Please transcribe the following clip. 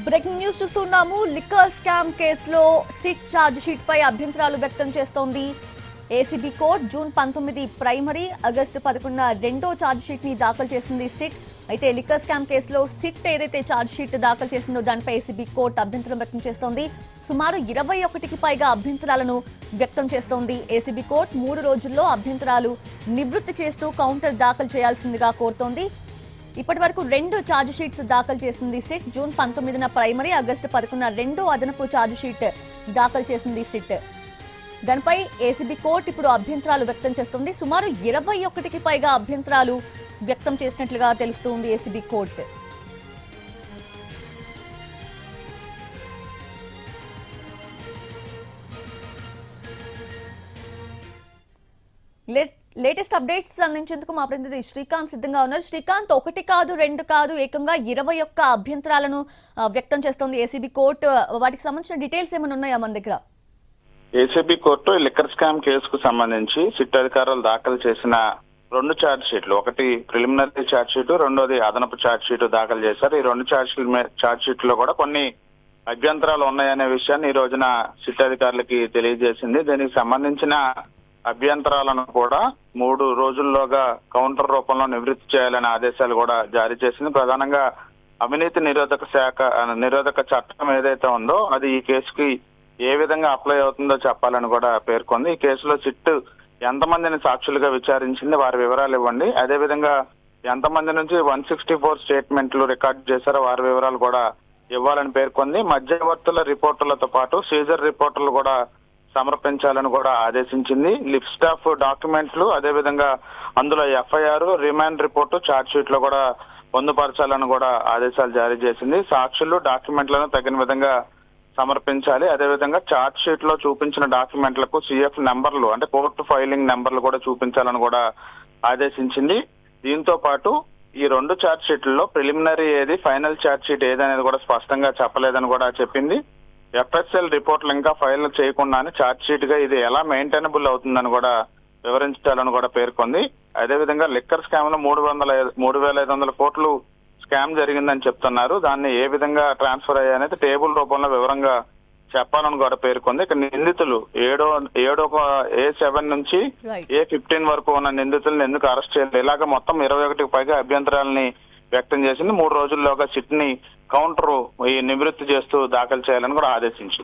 Breaking news చూస్తున్నాము. Liquor scam కేసులో SIT charge sheet పై అభ్యంతరాలు వ్యక్తం చేస్తోంది ACB court. June 19 primary, August 11 రెండో ఛార్జ్ షీట్ ని దాఖలు చేసింది సిట్. అయితే లిక్కర్ స్కామ్ కేసులో సిట్ ఏదైతే ఛార్జ్ షీట్ దాఖలు చేసిందో దానిపై ఏసీబీ కోర్టు అభ్యంతరం వ్యక్తం చేస్తోంది. సుమారు 21కి పైగా అభ్యంతరాలను వ్యక్తం చేస్తోంది ఏసీబీ కోర్టు. 3 రోజుల్లో అభ్యంతరాలు నివృత్తి చేస్తూ కౌంటర్ దాఖలు చేయాల్సిందిగా కోరుతోంది. ఇప్పటి వరకు 2 ఛార్జ్ షీట్స్ దాఖలు చేసింది సిట్. జూన్ 19 ప్రైమరీ, ఆగస్టు 11 రెండో అదనపు ఛార్జ్ షీట్ దాఖలు చేసింది సిట్. దానిపై ఏసీబీ కోర్టు ఇప్పుడు అభ్యంతరాలు వ్యక్తం చేస్తుంది. సుమారు 21కి పైగా అభ్యంతరాలు వ్యక్తం చేసినట్లుగా తెలుస్తోంది ఏసీబీ కోర్టు. లేటెస్ట్ అప్డేట్స్ అందించేందుకు మా ప్రతినిధి శ్రీకాంత్ సిద్ధంగా ఉన్నారు. శ్రీకాంత్, 1 కాదు 2 కాదు ఏకంగా 21 అభ్యంతరాలను వ్యక్తం చేస్తోంది ఏసీబీ కోర్టు. వాటికి సంబంధించిన డీటెయిల్స్ ఏమైనా ఉన్నాయా మన దగ్గర? ఏసీబీ కోర్టు లిక్కర్ స్కామ్ కేసుకు సంబంధించి సిట్ అధికారులు దాఖలు చేసిన 2 ఛార్జ్ షీట్లు, ఒకటి ప్రిలిమినరీ ఛార్జ్ షీట్, రెండోది అదనపు ఛార్జ్ షీట్ దాఖలు చేశారు. ఈ 2 ఛార్జ్ షీట్లో కూడా కొన్ని అభ్యంతరాలు ఉన్నాయనే విషయాన్ని ఈ రోజున సిట్ అధికారులకి తెలియజేసింది. దీనికి సంబంధించిన అభ్యంతరాలను కూడా 3 రోజుల్లోగా కౌంటర్ రూపంలో నివృత్తి చేయాలనే ఆదేశాలు కూడా జారీ చేసింది. ప్రధానంగా అవినీతి నిరోధక చట్టం ఏదైతే ఉందో అది ఈ కేసుకి ఏ విధంగా అప్లై అవుతుందో చెప్పాలని కూడా పేర్కొంది. ఈ కేసులో సిట్ ఎంతమందిని సాక్షులుగా విచారించింది, వారి వివరాలు ఇవ్వండి. అదేవిధంగా ఎంతమంది నుంచి 164 స్టేట్మెంట్లు రికార్డు చేశారో వారి వివరాలు కూడా ఇవ్వాలని పేర్కొంది. మధ్యవర్తుల రిపోర్టులతో పాటు సీజర్ రిపోర్టులు కూడా సమర్పించాలని కూడా ఆదేశించింది. లిస్ట్ ఆఫ్ డాక్యుమెంట్లు, అదేవిధంగా అందులో FIR, remand report charge sheet లో కూడా పొందుపరచాలని కూడా ఆదేశాలు జారీ చేసింది. సాక్షులు డాక్యుమెంట్లను తగిన విధంగా సమర్పించాలి. అదేవిధంగా ఛార్జ్ షీట్ లో చూపించిన డాక్యుమెంట్లకు సిఎఫ్ నెంబర్లు, అంటే కోర్టు ఫైలింగ్ నెంబర్లు కూడా చూపించాలని కూడా ఆదేశించింది. దీంతో పాటు ఈ 2 ఛార్జ్ షీట్లలో ప్రిలిమినరీ ఏది, ఫైనల్ ఛార్జ్ షీట్ ఏదనేది కూడా స్పష్టంగా చెప్పలేదని కూడా చెప్పింది. ఎఫ్ఎస్ఎల్ రిపోర్ట్లు ఇంకా ఫైల్ చేయకుండానే ఛార్జ్ షీట్ గా ఇది ఎలా మెయింటైనబుల్ అవుతుందని కూడా వివరించాలని కూడా పేర్కొంది. అదేవిధంగా లిక్కర్ స్కామ్ లో 3,500 కోట్లు స్కామ్ జరిగిందని చెప్తున్నారు. దాన్ని ఏ విధంగా ట్రాన్స్ఫర్ అయ్యాయనేది టేబుల్ రూపంలో వివరంగా చెప్పాలని కూడా పేర్కొంది. ఇక నిందితులు A7 నుంచి A15 వరకు ఉన్న నిందితులను ఎందుకు అరెస్ట్ చేయాలి, ఇలాగ మొత్తం 21కి పైగా అభ్యంతరాలని వ్యక్తం చేసింది. 3 రోజుల్లోగా సిట్ ని కౌంటర్ నివృత్తి చేస్తూ దాఖలు చేయాలని కూడా ఆదేశించింది.